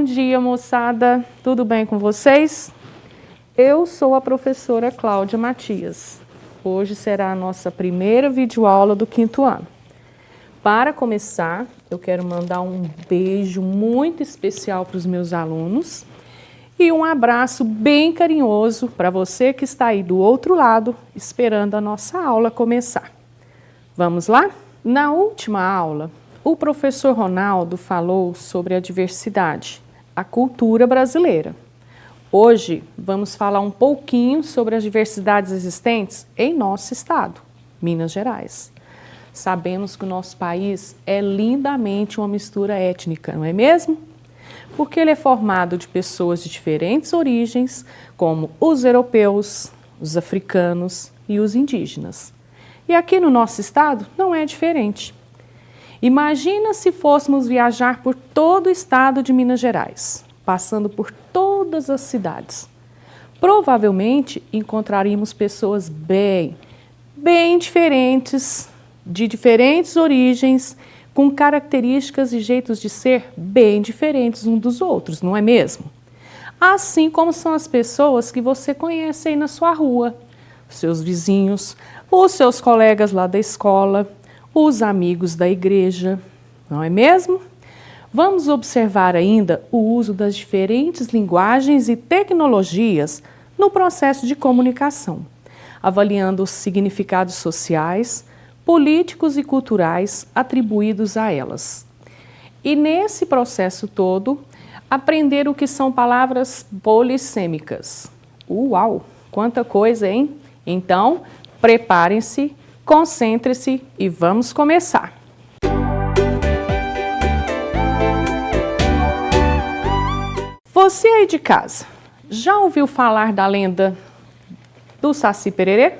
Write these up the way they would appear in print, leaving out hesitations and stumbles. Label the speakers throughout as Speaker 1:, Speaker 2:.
Speaker 1: Bom dia, moçada. Tudo bem com vocês? Eu sou a professora Cláudia Matias. Hoje será a nossa primeira videoaula do 5º ano. Para começar, eu quero mandar um beijo muito especial para os meus alunos e um abraço bem carinhoso para você que está aí do outro lado, esperando a nossa aula começar. Vamos lá? Na última aula, o professor Ronaldo falou sobre a diversidade, a cultura brasileira. Hoje, vamos falar um pouquinho sobre as diversidades existentes em nosso estado, Minas Gerais. Sabemos que o nosso país é lindamente uma mistura étnica, não é mesmo? Porque ele é formado de pessoas de diferentes origens, como os europeus, os africanos e os indígenas. E aqui no nosso estado não é diferente. Imagina se fôssemos viajar por todo o estado de Minas Gerais, passando por todas as cidades. Provavelmente encontraríamos pessoas bem diferentes, de diferentes origens, com características e jeitos de ser bem diferentes uns dos outros, não é mesmo? Assim como são as pessoas que você conhece aí na sua rua, seus vizinhos, os seus colegas lá da escola, os amigos da igreja, não é mesmo? Vamos observar ainda o uso das diferentes linguagens e tecnologias no processo de comunicação, avaliando os significados sociais, políticos e culturais atribuídos a elas. E nesse processo todo, aprender o que são palavras polissêmicas. Uau! Quanta coisa, hein? Então, preparem-se, concentre-se e vamos começar! Você aí de casa, já ouviu falar da lenda do Saci Pererê?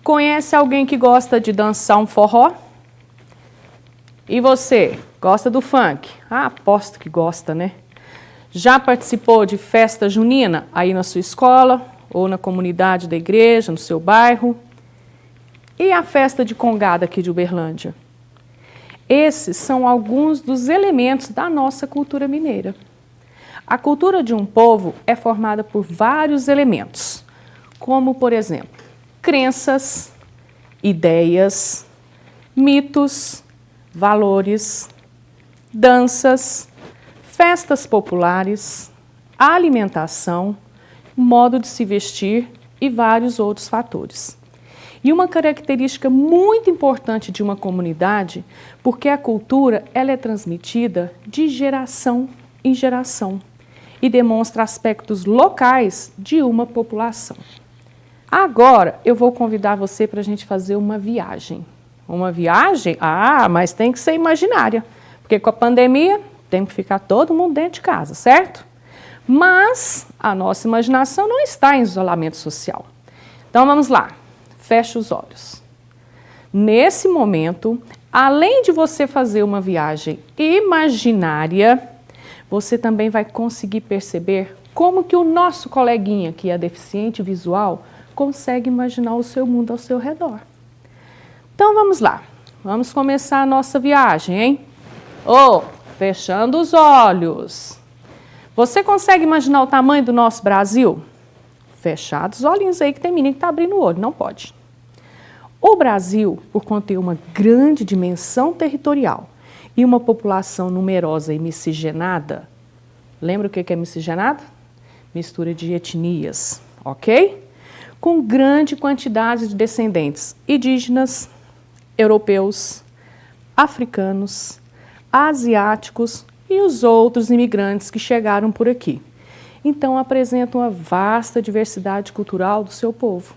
Speaker 1: Conhece alguém que gosta de dançar um forró? E você, gosta do funk? Ah, aposto que gosta, né? Já participou de festa junina aí na sua escola ou na comunidade da igreja, no seu bairro? E a festa de Congada aqui de Uberlândia? Esses são alguns dos elementos da nossa cultura mineira. A cultura de um povo é formada por vários elementos, como, por exemplo, crenças, ideias, mitos, valores, danças, festas populares, alimentação, modo de se vestir e vários outros fatores. E uma característica muito importante de uma comunidade, porque a cultura ela é transmitida de geração em geração e demonstra aspectos locais de uma população. Agora eu vou convidar você para a gente fazer uma viagem. Uma viagem? Ah, mas tem que ser imaginária, porque com a pandemia tem que ficar todo mundo dentro de casa, certo? Mas a nossa imaginação não está em isolamento social. Então vamos lá, feche os olhos. Nesse momento, além de você fazer uma viagem imaginária, você também vai conseguir perceber como que o nosso coleguinha, que é deficiente visual, consegue imaginar o seu mundo ao seu redor. Então vamos lá, vamos começar a nossa viagem, hein? Fechando os olhos. Você consegue imaginar o tamanho do nosso Brasil? Fechados os olhinhos aí que tem menino que está abrindo o olho, não pode. O Brasil, por conter uma grande dimensão territorial e uma população numerosa e miscigenada, lembra o que é miscigenado? Mistura de etnias, ok? Com grande quantidade de descendentes indígenas, europeus, africanos, asiáticos e os outros imigrantes que chegaram por aqui. Então, apresenta uma vasta diversidade cultural do seu povo.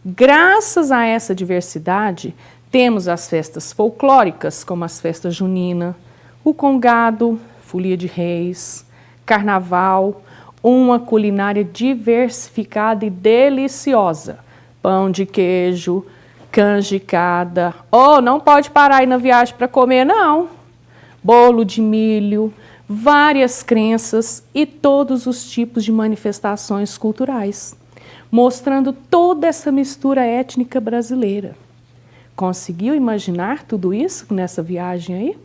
Speaker 1: Graças a essa diversidade, temos as festas folclóricas, como as festas junina, o congado, folia de reis, carnaval, uma culinária diversificada e deliciosa. Pão de queijo, canjicada. Não pode parar aí na viagem para comer, não. Bolo de milho, várias crenças e todos os tipos de manifestações culturais, mostrando toda essa mistura étnica brasileira. Conseguiu imaginar tudo isso nessa viagem aí?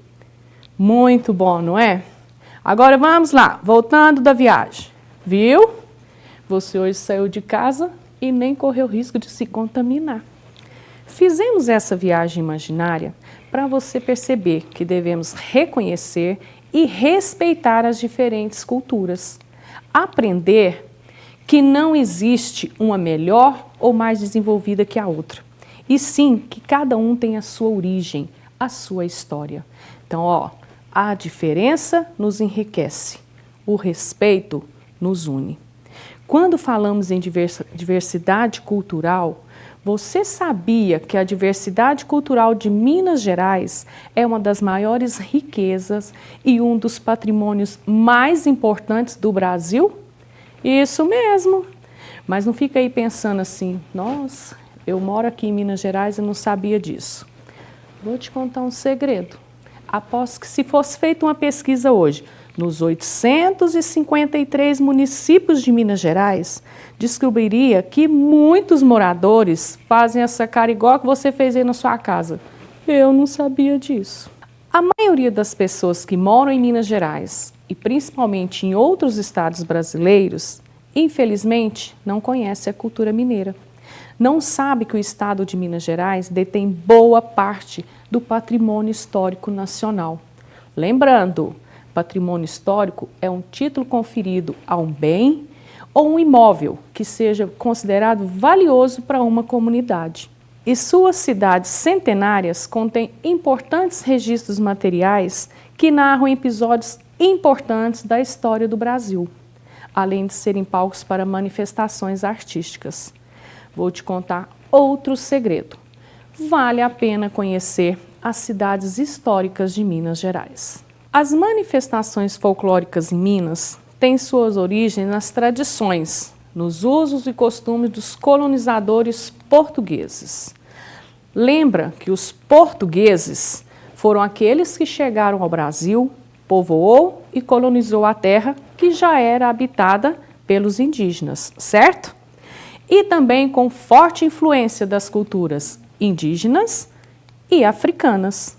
Speaker 1: Muito bom, não é? Agora vamos lá, voltando da viagem. Viu? Você hoje saiu de casa e nem correu risco de se contaminar. Fizemos essa viagem imaginária para você perceber que devemos reconhecer e respeitar as diferentes culturas. Aprender que não existe uma melhor ou mais desenvolvida que a outra. E sim, que cada um tem a sua origem, a sua história. Então, ó, a diferença nos enriquece, o respeito nos une. Quando falamos em diversidade cultural, você sabia que a diversidade cultural de Minas Gerais é uma das maiores riquezas e um dos patrimônios mais importantes do Brasil? Isso mesmo. Mas não fica aí pensando assim, nossa, eu moro aqui em Minas Gerais e não sabia disso. Vou te contar um segredo. Aposto que se fosse feita uma pesquisa hoje, nos 853 municípios de Minas Gerais, descobriria que muitos moradores fazem essa cara igual que você fez aí na sua casa. Eu não sabia disso. A maioria das pessoas que moram em Minas Gerais, e principalmente em outros estados brasileiros, infelizmente não conhece a cultura mineira. Não sabe que o estado de Minas Gerais detém boa parte do patrimônio histórico nacional. Lembrando, patrimônio histórico é um título conferido a um bem ou um imóvel que seja considerado valioso para uma comunidade. E suas cidades centenárias contêm importantes registros materiais que narram episódios importantes da história do Brasil, além de serem palcos para manifestações artísticas. Vou te contar outro segredo. Vale a pena conhecer as cidades históricas de Minas Gerais. As manifestações folclóricas em Minas têm suas origens nas tradições, nos usos e costumes dos colonizadores portugueses. Lembra que os portugueses foram aqueles que chegaram ao Brasil, povoou e colonizou a terra que já era habitada pelos indígenas, certo? E também com forte influência das culturas indígenas e africanas.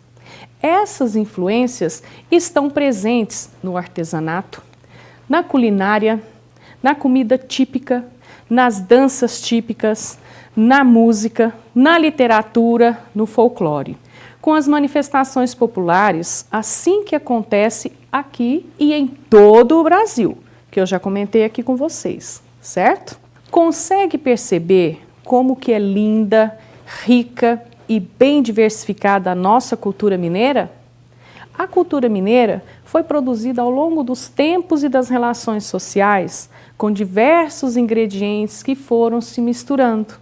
Speaker 1: Essas influências estão presentes no artesanato, na culinária, na comida típica, nas danças típicas, na música, na literatura, no folclore, com as manifestações populares, assim que acontece aqui e em todo o Brasil, que eu já comentei aqui com vocês, certo? Consegue perceber como que é linda, rica e bem diversificada a nossa cultura mineira? A cultura mineira foi produzida ao longo dos tempos e das relações sociais, com diversos ingredientes que foram se misturando.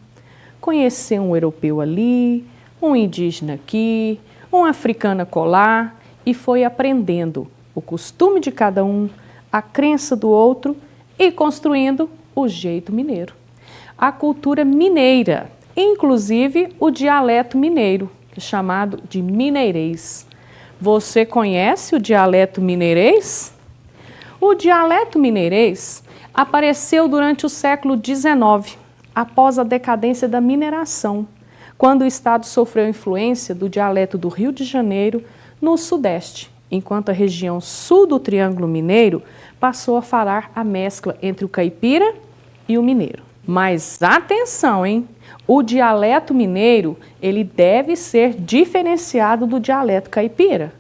Speaker 1: Conhecer um europeu ali, um indígena aqui, um africano acolá, e foi aprendendo o costume de cada um, a crença do outro e construindo o jeito mineiro. A cultura mineira, inclusive o dialeto mineiro, que é chamado de mineirês. Você conhece o dialeto mineirês? O dialeto mineirês apareceu durante o século XIX, após a decadência da mineração, quando o estado sofreu influência do dialeto do Rio de Janeiro no Sudeste, enquanto a região sul do Triângulo Mineiro passou a falar a mescla entre o caipira e o mineiro. Mas atenção, hein? O dialeto mineiro, ele deve ser diferenciado do dialeto caipira,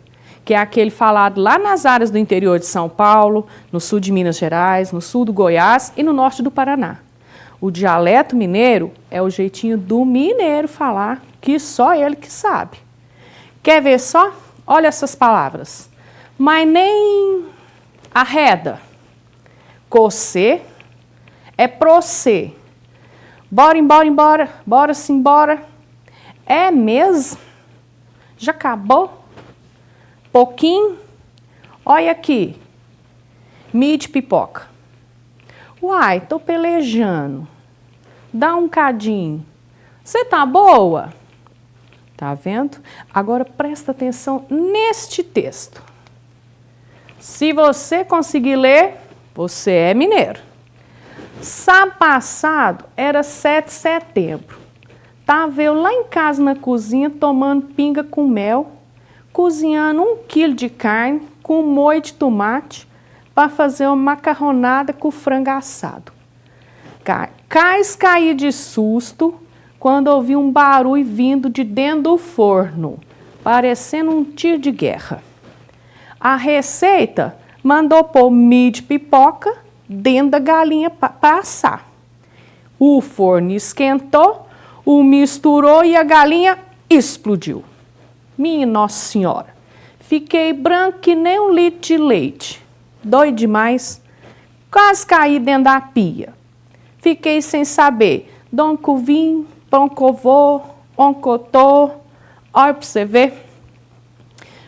Speaker 1: que é aquele falado lá nas áreas do interior de São Paulo, no sul de Minas Gerais, no sul do Goiás e no norte do Paraná. O dialeto mineiro é o jeitinho do mineiro falar, que só ele que sabe. Quer ver só? Olha essas palavras. Mas nem arreda. Cocê é procê. Bora, embora, embora. Bora-se embora. É mesmo? Já acabou? Pouquinho? Olha aqui. Mide pipoca. Uai, tô pelejando. Dá um cadinho. Você tá boa? Tá vendo? Agora presta atenção neste texto. Se você conseguir ler, você é mineiro. Sábado passado era 7 de setembro. Tava eu lá em casa na cozinha tomando pinga com mel, cozinhando 1 quilo de carne com molho de tomate, para fazer uma macarronada com frango assado. Caí de susto quando ouvi um barulho vindo de dentro do forno, parecendo um tiro de guerra. A receita mandou pôr milho de pipoca dentro da galinha para assar. O forno esquentou, o misturou e a galinha explodiu. Minha Nossa Senhora, fiquei branco que nem um litro de leite. Doido demais, quase caí dentro da pia. Fiquei sem saber de onde que eu vim, para onde que eu vou, onde que eu tô. Olha para você ver.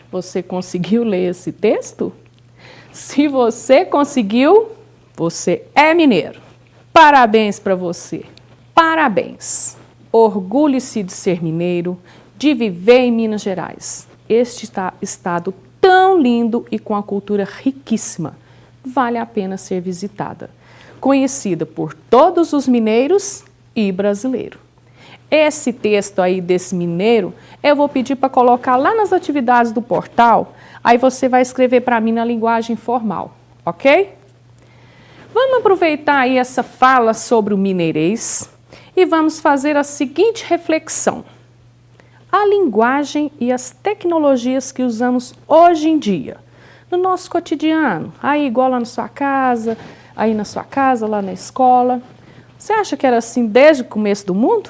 Speaker 1: Você conseguiu ler esse texto? Se você conseguiu, você é mineiro. Parabéns para você. Parabéns. Orgulhe-se de ser mineiro, de viver em Minas Gerais. Este estado tão lindo e com a cultura riquíssima. Vale a pena ser visitada. Conhecida por todos os mineiros e brasileiros. Esse texto aí desse mineiro, eu vou pedir para colocar lá nas atividades do portal, aí você vai escrever para mim na linguagem formal, ok? Vamos aproveitar aí essa fala sobre o mineirês e vamos fazer a seguinte reflexão. A linguagem e as tecnologias que usamos hoje em dia, no nosso cotidiano, aí igual lá na sua casa, aí na sua casa, lá na escola, você acha que era assim desde o começo do mundo?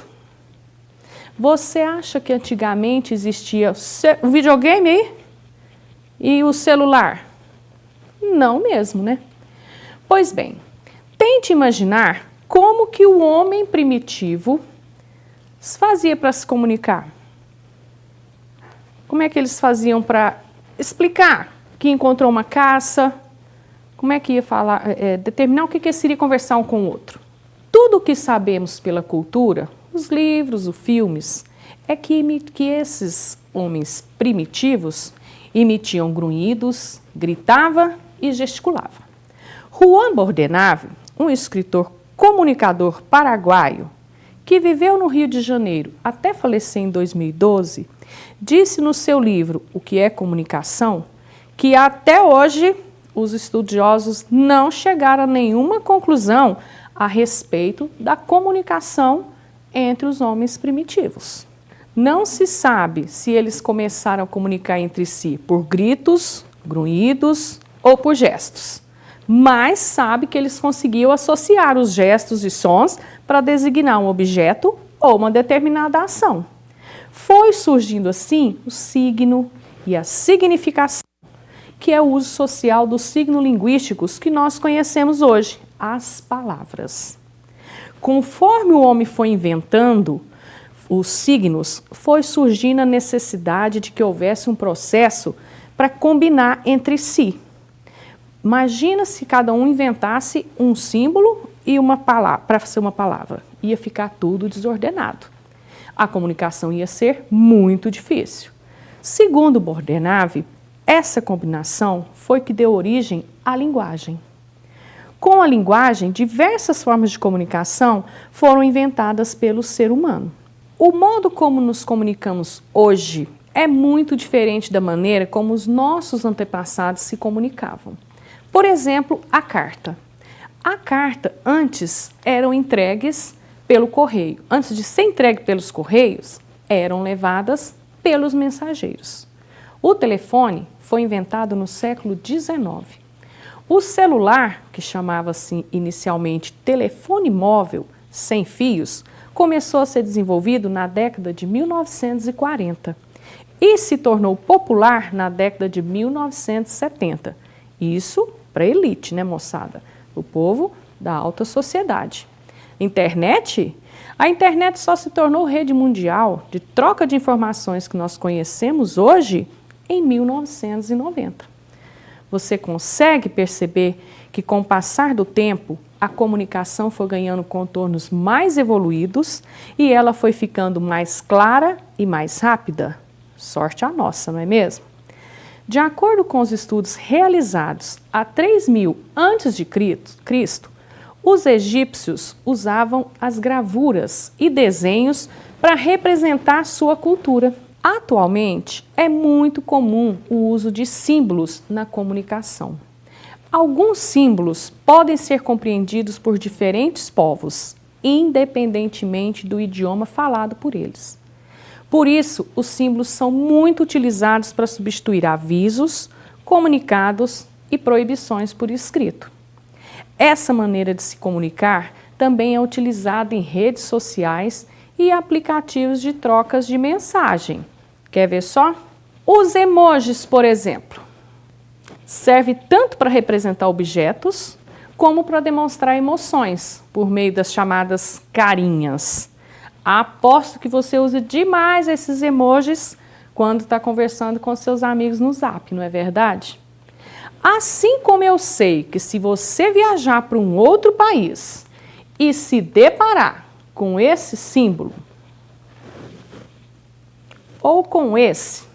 Speaker 1: Você acha que antigamente existia o videogame aí? E o celular? Não mesmo, né? Pois bem, tente imaginar como que o homem primitivo fazia para se comunicar. Como é que eles faziam para explicar que encontrou uma caça? Como é que ia falar, determinar o que seria conversar um com o outro? Tudo o que sabemos pela cultura, os livros, os filmes, é que esses homens primitivos emitiam grunhidos, gritava e gesticulava. Juan Bordenave, um escritor comunicador paraguaio, que viveu no Rio de Janeiro até falecer em 2012, disse no seu livro O que é Comunicação, que até hoje os estudiosos não chegaram a nenhuma conclusão a respeito da comunicação entre os homens primitivos. Não se sabe se eles começaram a comunicar entre si por gritos, grunhidos ou por gestos, mas sabe que eles conseguiam associar os gestos e sons para designar um objeto ou uma determinada ação. Foi surgindo assim o signo e a significação, que é o uso social dos signos linguísticos que nós conhecemos hoje, as palavras. Conforme o homem foi inventando os signos, foi surgindo a necessidade de que houvesse um processo para combinar entre si. Imagina se cada um inventasse um símbolo e uma palavra para ser uma palavra. Ia ficar tudo desordenado. A comunicação ia ser muito difícil. Segundo Bordenave, essa combinação foi que deu origem à linguagem. Com a linguagem, diversas formas de comunicação foram inventadas pelo ser humano. O modo como nos comunicamos hoje é muito diferente da maneira como os nossos antepassados se comunicavam. Por exemplo, a carta. A carta antes eram entregues pelo correio. Antes de ser entregue pelos correios, eram levadas pelos mensageiros. O telefone foi inventado no século XIX. O celular, que chamava-se inicialmente telefone móvel sem fios, começou a ser desenvolvido na década de 1940 e se tornou popular na década de 1970. Isso para a elite, né, moçada? O povo da alta sociedade. Internet? A internet só se tornou rede mundial de troca de informações que nós conhecemos hoje em 1990. Você consegue perceber que com o passar do tempo, a comunicação foi ganhando contornos mais evoluídos e ela foi ficando mais clara e mais rápida? Sorte a nossa, não é mesmo? De acordo com os estudos realizados há 3000 a.C., os egípcios usavam as gravuras e desenhos para representar sua cultura. Atualmente, é muito comum o uso de símbolos na comunicação. Alguns símbolos podem ser compreendidos por diferentes povos, independentemente do idioma falado por eles. Por isso, os símbolos são muito utilizados para substituir avisos, comunicados e proibições por escrito. Essa maneira de se comunicar também é utilizada em redes sociais e aplicativos de trocas de mensagem. Quer ver só? Os emojis, por exemplo, serve tanto para representar objetos como para demonstrar emoções por meio das chamadas carinhas. Aposto que você usa demais esses emojis quando está conversando com seus amigos no Zap, não é verdade? Assim como eu sei que se você viajar para um outro país e se deparar com esse símbolo ou com esse,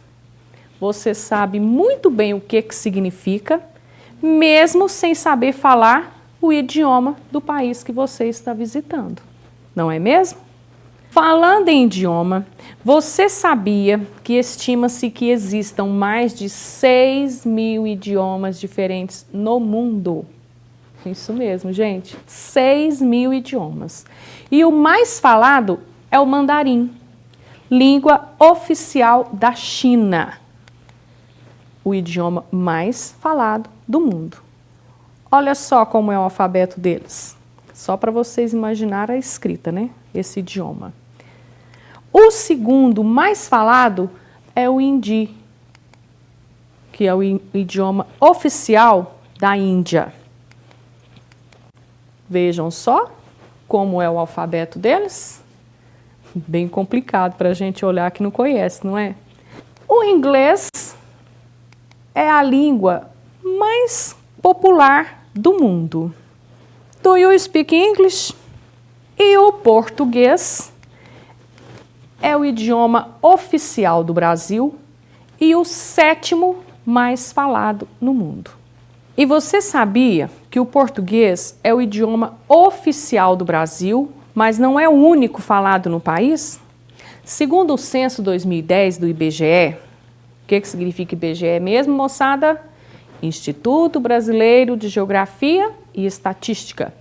Speaker 1: você sabe muito bem o que significa, mesmo sem saber falar o idioma do país que você está visitando, não é mesmo? Falando em idioma, você sabia que estima-se que existam mais de 6.000 idiomas diferentes no mundo? Isso mesmo, gente, 6.000 idiomas. E o mais falado é o mandarim, língua oficial da China, o idioma mais falado do mundo. Olha só como é o alfabeto deles, só para vocês imaginarem a escrita, né? Esse idioma. O segundo mais falado é o hindi, que é o idioma oficial da Índia. Vejam só como é o alfabeto deles. Bem complicado para a gente olhar que não conhece, não é? O inglês é a língua mais popular do mundo. Do you speak English? E o português é o idioma oficial do Brasil e o 7º mais falado no mundo. E você sabia que o português é o idioma oficial do Brasil, mas não é o único falado no país? Segundo o censo 2010 do IBGE, o que significa IBGE mesmo, moçada? Instituto Brasileiro de Geografia e Estatística.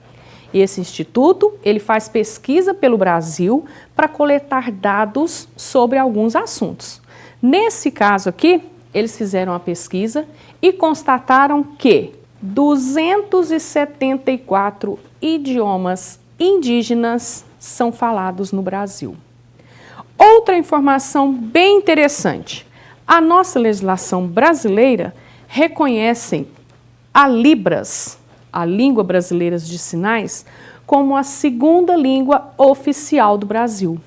Speaker 1: Esse instituto, ele faz pesquisa pelo Brasil para coletar dados sobre alguns assuntos. Nesse caso aqui, eles fizeram a pesquisa e constataram que 274 idiomas indígenas são falados no Brasil. Outra informação bem interessante, a nossa legislação brasileira reconhece a Libras, a língua brasileira de sinais, como a 2ª língua oficial do Brasil.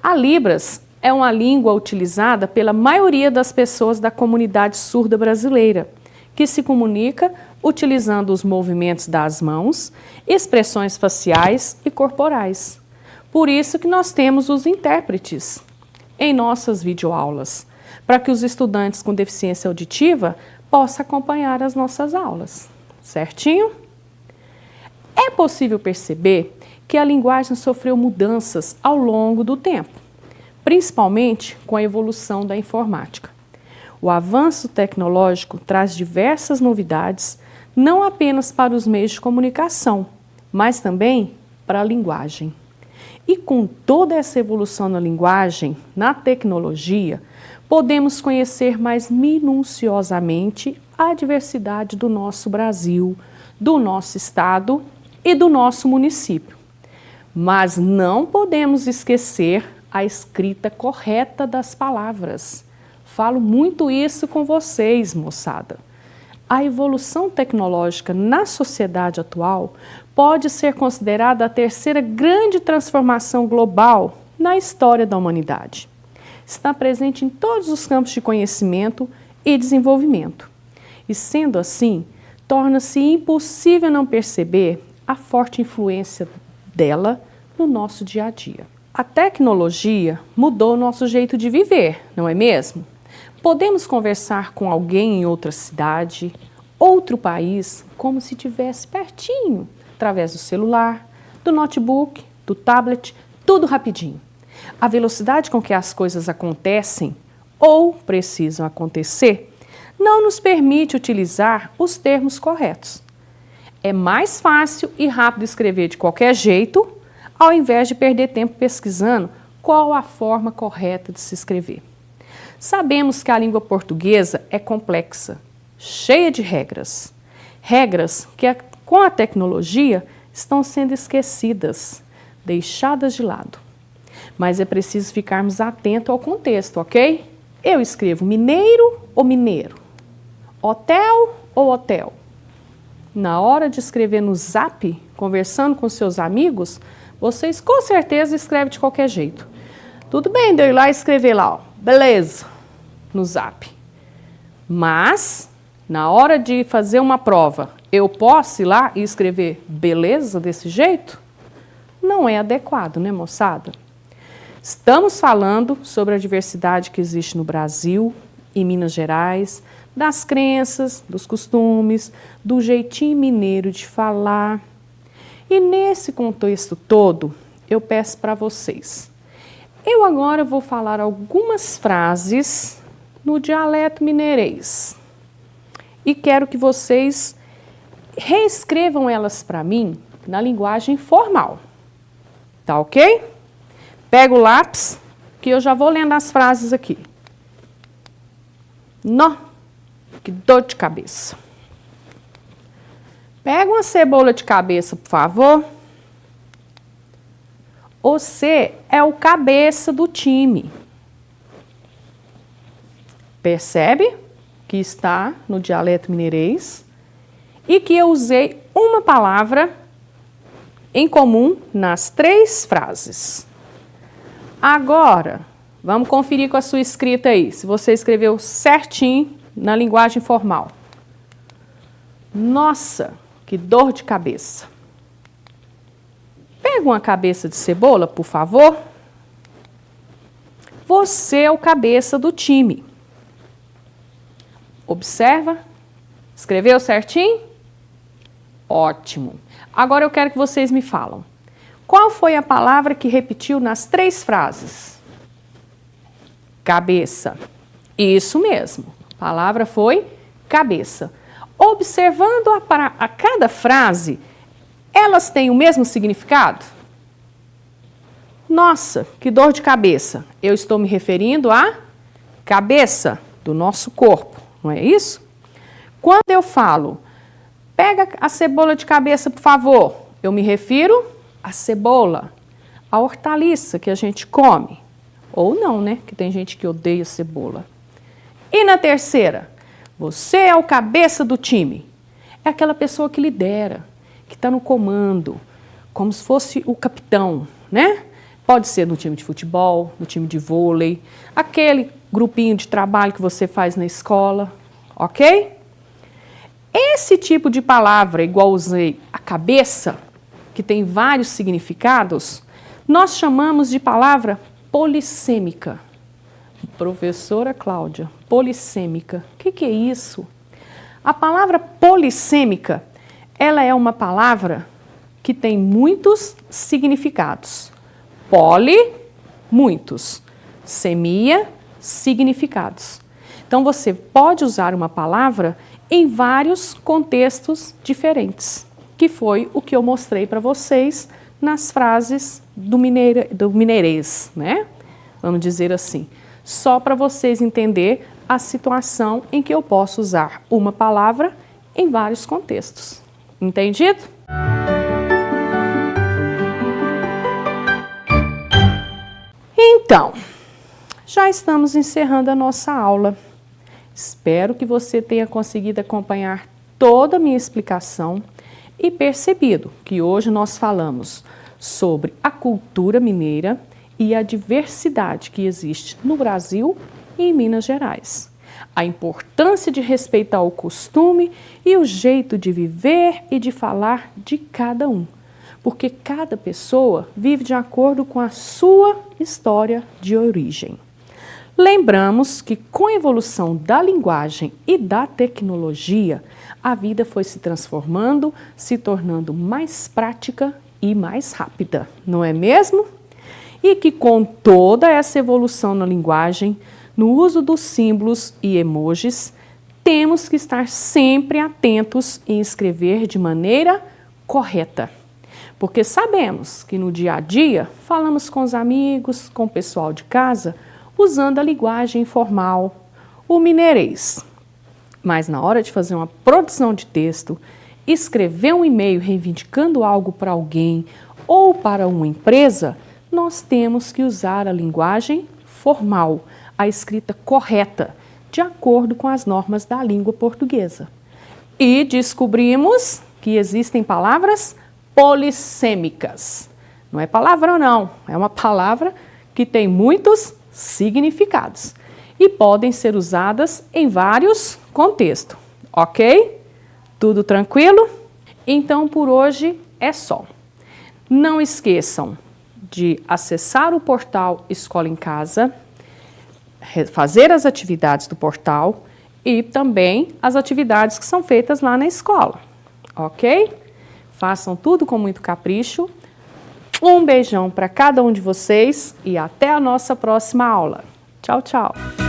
Speaker 1: A Libras é uma língua utilizada pela maioria das pessoas da comunidade surda brasileira, que se comunica utilizando os movimentos das mãos, expressões faciais e corporais. Por isso que nós temos os intérpretes em nossas videoaulas, para que os estudantes com deficiência auditiva possam acompanhar as nossas aulas. Certinho? É possível perceber que a linguagem sofreu mudanças ao longo do tempo, principalmente com a evolução da informática. O avanço tecnológico traz diversas novidades, não apenas para os meios de comunicação, mas também para a linguagem. E com toda essa evolução na linguagem, na tecnologia, podemos conhecer mais minuciosamente a diversidade do nosso Brasil, do nosso estado e do nosso município. Mas não podemos esquecer a escrita correta das palavras. Falo muito isso com vocês, moçada. A evolução tecnológica na sociedade atual pode ser considerada a 3ª grande transformação global na história da humanidade. Está presente em todos os campos de conhecimento e desenvolvimento. E sendo assim, torna-se impossível não perceber a forte influência dela no nosso dia a dia. A tecnologia mudou o nosso jeito de viver, não é mesmo? Podemos conversar com alguém em outra cidade, outro país, como se estivesse pertinho, através do celular, do notebook, do tablet, tudo rapidinho. A velocidade com que as coisas acontecem ou precisam acontecer não nos permite utilizar os termos corretos. É mais fácil e rápido escrever de qualquer jeito, ao invés de perder tempo pesquisando qual a forma correta de se escrever. Sabemos que a língua portuguesa é complexa, cheia de regras. Regras que, com a tecnologia, estão sendo esquecidas, deixadas de lado. Mas é preciso ficarmos atentos ao contexto, ok? Eu escrevo mineiro ou mineiro? Hotel ou hotel? Na hora de escrever no Zap, conversando com seus amigos, vocês com certeza escrevem de qualquer jeito. Tudo bem de eu ir lá e escrever lá, ó, beleza, no Zap. Mas, na hora de fazer uma prova, eu posso ir lá e escrever beleza desse jeito? Não é adequado, né, moçada? Estamos falando sobre a diversidade que existe no Brasil, em Minas Gerais, das crenças, dos costumes, do jeitinho mineiro de falar. E nesse contexto todo, eu peço para vocês. Eu agora vou falar algumas frases no dialeto mineirês. E quero que vocês reescrevam elas para mim na linguagem formal. Tá ok? Pega o lápis, que eu já vou lendo as frases aqui. Nó, que dor de cabeça. Pega uma cebola de cabeça, por favor. Você é o cabeça do time. Percebe que está no dialeto mineirês e que eu usei uma palavra em comum nas 3 frases. Agora, vamos conferir com a sua escrita aí, se você escreveu certinho na linguagem formal. Nossa, que dor de cabeça. Pega uma cabeça de cebola, por favor. Você é o cabeça do time. Observa. Escreveu certinho? Ótimo. Agora eu quero que vocês me falam. Qual foi a palavra que repetiu nas 3 frases? Cabeça. Isso mesmo. A palavra foi cabeça. Observando a cada frase, elas têm o mesmo significado? Nossa, que dor de cabeça. Eu estou me referindo à cabeça do nosso corpo, não é isso? Quando eu falo, pega a cebola de cabeça, por favor, eu me refiro à cebola, à hortaliça que a gente come. Ou não, né? Que tem gente que odeia cebola. E na terceira, você é o cabeça do time. É aquela pessoa que lidera, que está no comando, como se fosse o capitão, né? Pode ser no time de futebol, no time de vôlei, aquele grupinho de trabalho que você faz na escola, ok? Esse tipo de palavra, igual usei a cabeça, que tem vários significados, nós chamamos de palavra polissêmica. Professora Cláudia, polissêmica, o que é isso? A palavra polissêmica, ela é uma palavra que tem muitos significados. Poli, muitos. Semia, significados. Então, você pode usar uma palavra em vários contextos diferentes, que foi o que eu mostrei para vocês nas frases do mineirês, né? Vamos dizer assim. Só para vocês entenderem a situação em que eu posso usar uma palavra em vários contextos. Entendido? Então, já estamos encerrando a nossa aula. Espero que você tenha conseguido acompanhar toda a minha explicação e percebido que hoje nós falamos sobre a cultura mineira e a diversidade que existe no Brasil e em Minas Gerais. A importância de respeitar o costume e o jeito de viver e de falar de cada um, porque cada pessoa vive de acordo com a sua história de origem. Lembramos que com a evolução da linguagem e da tecnologia, a vida foi se transformando, se tornando mais prática e mais rápida, não é mesmo? E que com toda essa evolução na linguagem, no uso dos símbolos e emojis, temos que estar sempre atentos em escrever de maneira correta. Porque sabemos que no dia a dia falamos com os amigos, com o pessoal de casa, usando a linguagem informal, o mineirês. Mas na hora de fazer uma produção de texto, escrever um e-mail reivindicando algo para alguém ou para uma empresa, nós temos que usar a linguagem formal, a escrita correta, de acordo com as normas da língua portuguesa. E descobrimos que existem palavras polissêmicas. Não é palavrão não, é uma palavra que tem muitos significados e podem ser usadas em vários contextos, ok? Tudo tranquilo? Então por hoje é só. Não esqueçam de acessar o portal Escola em Casa, fazer as atividades do portal e também as atividades que são feitas lá na escola, ok? Façam tudo com muito capricho. Um beijão para cada um de vocês e até a nossa próxima aula. Tchau, tchau!